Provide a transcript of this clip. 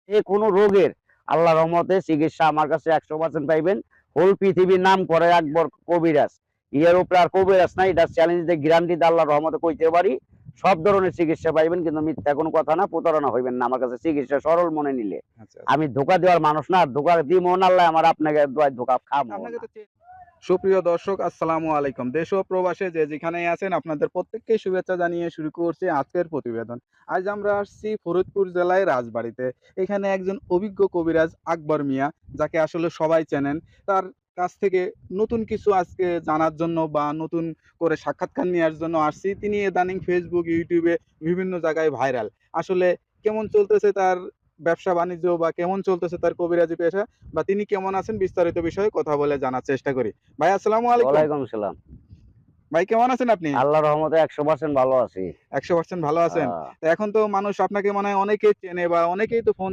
যে কোনো রোগের আল্লাহর রহমতে চিকিৎসা আমার কাছে 100% পাইবেন। হোল পৃথিবীর নাম করে একবার কবিরাজ। ইয়ের উপরে আর কবিরাজ নাই। এটা চ্যালেঞ্জ দিয়ে গ্যারান্টি দিয়ে আল্লাহর রহমতে কইতে পারি। সব ধরনের চিকিৎসা পাইবেন, কিন্তু মিথ্যা কোনো কথা না, প্রতারণা হইবেন না আমার কাছে চিকিৎসা সরল মনে নিলে। আচ্ছা, আচ্ছা। আমি ধোঁকা দেওয়ার মানুষ না, ধোঁকা দিমো না আল্লাহ আমার আপনাকে দোয়ায় ধোঁকা খামো আপনাকে না। তো সুপ্রিয় দর্শক, আসসালামু আলাইকুম। দেশ ও প্রবাসে যে যেখানেই আছেন আপনাদের প্রত্যেককে শুভেচ্ছা জানিয়ে শুরু করছি আজকের প্রতিবেদন। আজ আমরা আসছি ফরিদপুর জেলায় রাজবাড়ীতে। এখানে একজন অভিজ্ঞ কবিরাজ আকবর মিয়া, যাকে আসলে সবাই চেনেন। তার কাছ থেকে নতুন কিছু আজকে জানার জন্য বা নতুন করে সাক্ষাৎকার নেওয়ার জন্য আসছি। তিনি ইদানিং ফেসবুক, ইউটিউবে বিভিন্ন জায়গায় ভাইরাল। আসলে কেমন চলতেছে তার ব্যবসা বাণিজ্য বা কেমন চলতেছে তার কবিরাজি পেশা বা তিনি কেমন আছেন বিস্তারিত বিষয়ে কথা বলে জানার চেষ্টা করি। ভাই আসসালামু আলাইকুম। ওয়ালাইকুম সালাম। ভাই কেমন আছেন আপনি? আল্লাহর রহমতে 100% ভালো আছি। 100% ভালো আছেন। আহ তো এখন তো মানুষ আপনাকে মনে হয় অনেকেই চেনে বা অনেকেই তো ফোন